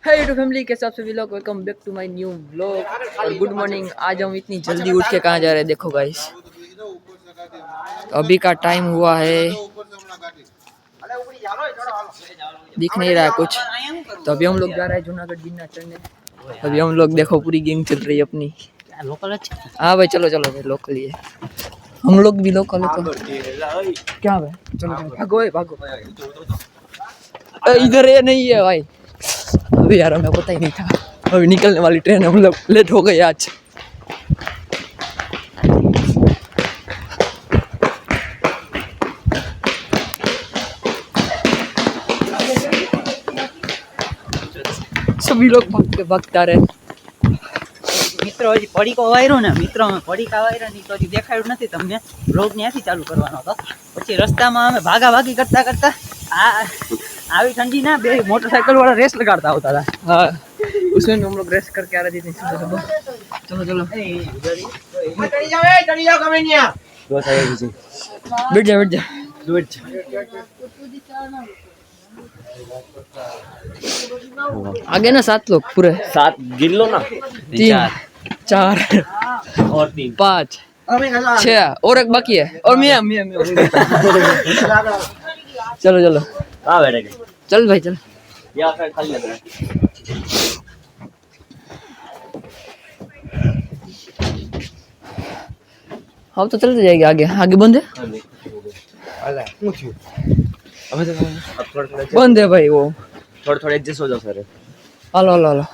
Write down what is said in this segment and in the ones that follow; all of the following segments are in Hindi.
है यूट्यूब फैमिली के हिसाब से vlog. Welcome back to my new vlog और गुड मॉर्निंग। आज हम इतनी जल्दी उठ के कहाँ जा रहे हैं देखो गाइस। अभी का टाइम हुआ है, दिख नहीं रहा है कुछ, तो अभी हम लोग जा रहे हैं जूनागढ़ गिरनार चढ़ने। अभी हम लोग देखो पूरी गैंग चल रही है अपनी। हाँ भाई चलो चलो भाई, लोकल ही है, हम लोग भी लोकल है तो क्या भाई। चलो भागो भागो, इधर ये नहीं है भाई। अभी यार हमें पता ही नहीं था, अभी निकलने वाली ट्रेन हम लोग लेट हो गए आज। सभी लोग भागते भागता रहे। મિત્રો હજી પડીકો વાયરો ને મિત્રો, અમે પડીકા વાયરા ની તો હજી દેખાડ્યું નથી તમને। બ્લોગ ત્યાંથી ચાલુ કરવાનો હતો, પછી રસ્તામાં અમે ભાગાભાગી કરતા કરતા આવી ઠંડી ના બે મોટરસાइकिल वाला रेस लगाता होता था। हाँ, उसमें हम लोग रेस करके आ रहे थे। चलो चलो बैठ जा बैठ जा। आगे ना 7 लोग पूरे, 7 गिन लो ना। 3 4 और 3 5 6 और एक बाकी है, और मैं चलो चलो कहाँ बैठेंगे? चल भाई चल। यहाँ पे खाली लग रहा है। हम तो चलते जाएंगे आगे। आगे बंद है, बंद है भाई वो। थोड़ा एडजस्ट हो जाओ सर। हेलो हेलो हेलो,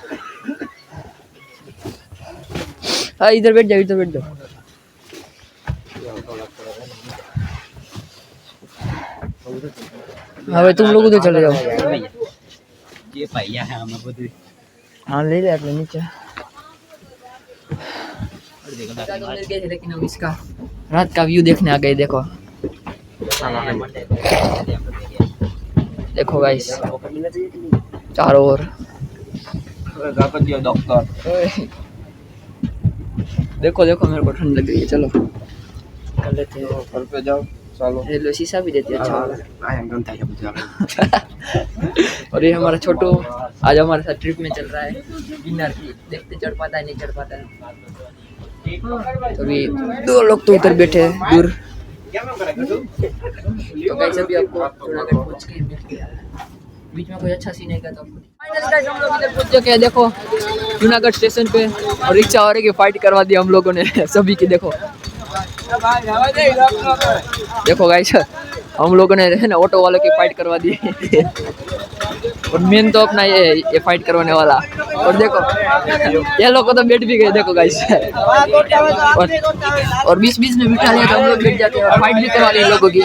हाँ इधर बैठ जाओ, इधर बैठ जाओ। हाँ भाई तुम लोग उधर चले जाओ। ये भैया है हमें બધું। हाँ ले ले अपने नीचे। लेकिन अब इसका रात का व्यू देखने आ गए। देखो देखो गाइस चारों ओर। देखो देखो मेरे को ठंड लग रही है। चलो कर लेते हैं, घर पे जाओ। चलो रेलवे शीशा भी देती है अच्छा वाला। और ये हमारा छोटू आज हमारे साथ ट्रिप में चल रहा है गिरनार की। देखते चढ़ पाता है नहीं चढ़ पाता है। अभी 2 लोग तो उधर बैठे हैं दूर। तो गाइस अभी आपको जूनागढ़ पहुंच के मिलते हैं। बीच में कोई अच्छा सीन है क्या तो फाइनली गाइस हम लोग इधर पहुंच चुके हैं। देखो जूनागढ़ स्टेशन पे, और रिक्शा वाले की फाइट करवा दी हम लोगों ने सभी की। देखो देखो गाइस हम लोगों ने है ना ऑटो वालों की फाइट करवा दी। और मेन तो अपना ये फाइट करवाने वाला। और देखो ये लोग तो बैठ भी गए। देखो गाइस और बीच बीच में बिठा लिया तो हम लोग बैठ जाते हैं और फाइट भी करवा ली इन लोगों की।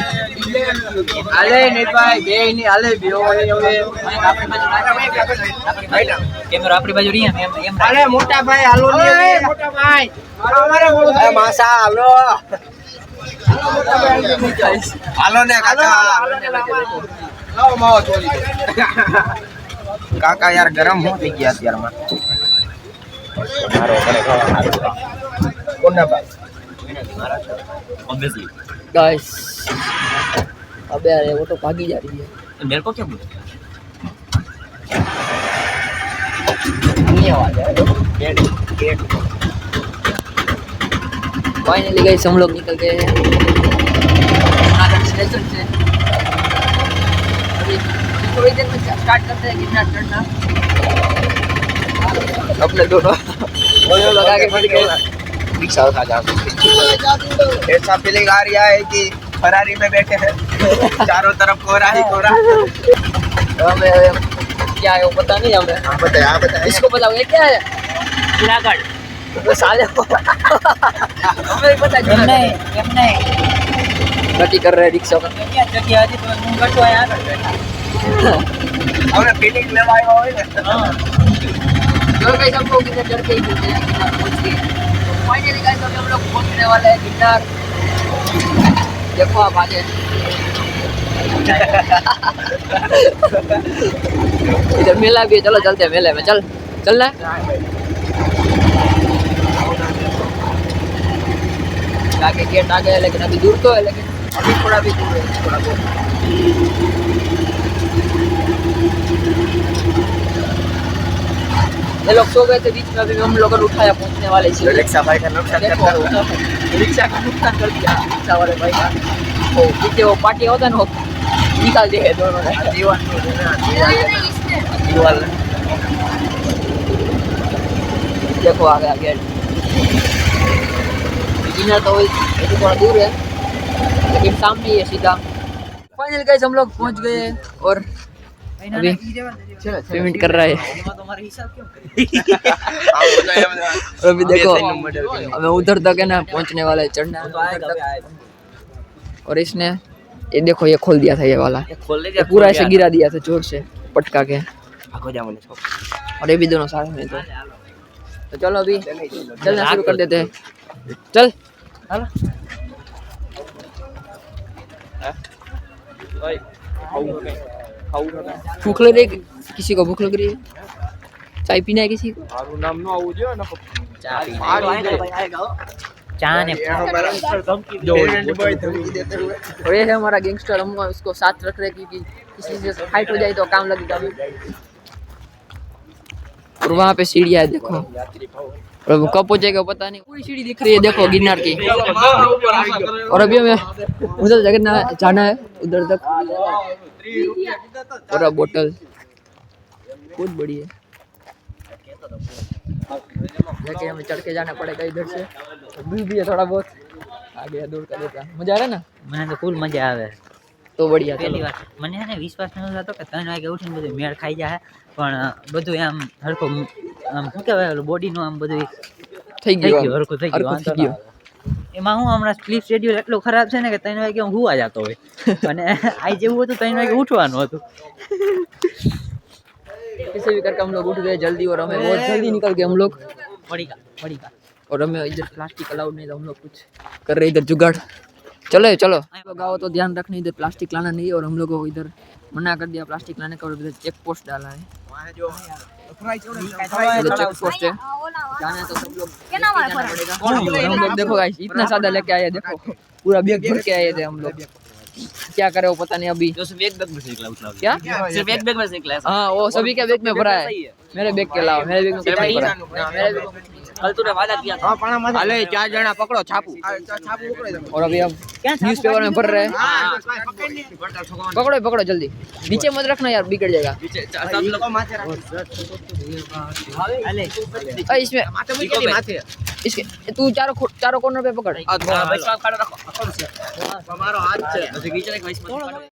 આલે નહીં ભાઈ બે ની આલે બે કેમેરા આપણી બાજુ રહી એમ એમ આલે મોટા ભાઈ હાલો ને મોટા ભાઈ અમારે મોટો ભાઈ માસા હાલો હાલો ને કાકા હાલો ને લાવો માવો ચોરી કાકા यार गरम हो થઈ ગયા અત્યારમાં મારો કરે કોના ભાઈ ऑब्वियसली गाइस अबे यार वो तो भागी जा रही है। मेरे को क्या बोल ની આવાજ है गेट फाइनली गाइस हम लोग निकल गए हैं जूनागढ़ स्टेशन से। अभी थोड़ी देर में स्टार्ट करते हैं गिरनार चढ़ना। अपने दोनों लोग आगे बढ़ गए। रिक्शा उठा जा ऐसा फीलिंग आ रहा है कि फरारी में बैठे हैं। चारों तरफ कोहरा ही कोहरा। हमें क्या है वो पता नहीं हमें। आप बताए इसको बताओगे क्या है जूनागढ़ तो साले हमें पता नहीं गति कर रहे हैं रिक्शा का। क्या जगह आज तो मुंगट तो आया कर बैठा हमने फीलिंग लेवाई होय ने। हां चलो गाइस हम लोग इधर चढ़ के ही मिलते हैं गिरनार पहुंच गए। फाइनली गाइस अभी हम लोग पहुंचने वाले हैं गिरनार। देखो आप आगे इधर मेला भी है। चलो चलते हैं मेले में। चल चलना है आगे गेट आ गया, लेकिन अभी दूर तो है, लेकिन अभी थोड़ा भी दूर है थोड़ा बहुत। ये लोग सो गए थे बीच में, अभी हम लोग को उठाया, पहुंचने वाले थे। रिक्शा भाई का नुकसान देखो, करता हुआ। रिक्शा का नुकसान कर दिया रिक्शा वाले भाई का। वो पीछे वो पार्टी होता है ना, वो निकाल दिए दोनों ने। दीवार देखो आ गया गेट। इधर तो थोड़ा दूर है, लेकिन सामने ही है सीधा। फाइनल गाइस हम लोग पहुंच गए हैं और अभी पेमेंट कर रहा है। तुम्हारे हिसाब क्यों करे? और अभी देखो हमें उधर तक है ना पहुंचने वाला है, चढ़ना है उधर तक। और इसने ये देखो ये खोल दिया था ये वाला, खोल ले ये पूरा ऐसे गिरा दिया था जोर से पटका के। आगो जा मुझे और ये भी दोनों साथ में तो चलो अभी चलना शुरू कर देते हैं। चल भूख लग रही है किसी को, भूख लग रही है, चाय पीना है किसी को? चाय ने और ये है हमारा गैंगस्टर, हम उसको साथ रख रहे हैं क्योंकि किसी से फाइट हो जाए तो काम लगेगा हमें। और वहाँ पे सीढ़ियाँ है देखो, और वो कब पहुंचेगा पता नहीं। पूरी सीढ़ी दिख रही है देखो गिरनार की। और अभी हमें उधर जगह जाना है उधर तक। और अब बोतल बहुत बड़ी है, जाके हमें चढ़ के जाना पड़ेगा इधर से। व्यू भी है थोड़ा बहुत आगे दूर का देता। मजा आ रहा है ना? મને તો ફૂલ મજા આવે। તો बढ़िया પહેલી વાર મને હે ને વિશ્વાસ ન થતો કે 3 વાગે ઉઠીને બધું મેળ ખાઈ જાય, પણ બધું આમ હરખો આમ શું કહેવાય બોડીનું આમ બધું થઈ થઈ ગયું ગયું, હરખું થઈ ગયું, વાંધો ના આવે। એમાં હું હમણાં સ્લીપ શેડ્યુલ એટલું ખરાબ છે ને કે 3 વાગે હું હુવા જતો હોય, અને આ જેવું હતું 3 વાગે ઉઠવાનું હતું। कैसे भी करके हम लोग उठ गए जल्दी, और हमें बहुत जल्दी निकल गए हम लोग। પડીકા और हमें इधर प्लास्टिक अलाउड नहीं था, हम लोग कुछ कर रहे इधर जुगाड़। चलो चलो लोग आओ तो ध्यान रखना, इधर प्लास्टिक लाना नहीं। और हम लोग को इधर मना कर दिया प्लास्टिक लाने का, और इधर चेक पोस्ट डाला है। इधर चेक पोस्ट है, जाना है तो सब लोग जाना पड़ेगा। और हम लोग देखो गाइस इतना सादा लेके आए, देखो पूरा बैग भर के आए थे हम लोग। क्या करे वो पता नहीं अभी। जो सिर्फ एक बैग में से निकला उतना क्या सिर्फ एक बैग में से निकला हाँ वो सभी के बैग में भरा है। मेरे बैग के अलावा मेरे बैग में कुछ नहीं भरा। मेरे बैग में कल तूने वादा किया था हाले 4 जना पकड़ो छापू और अभी हम न्यूज़पेपर में भर रहे हैं। पकड़ो पकड़ो जल्दी, नीचे मत रखना यार बिगड़ जाएगा। सब लोग इसमें इसके तू चारों कॉर्नर पे पकड़। हमारा हाथ से नीचे एक वैसे मत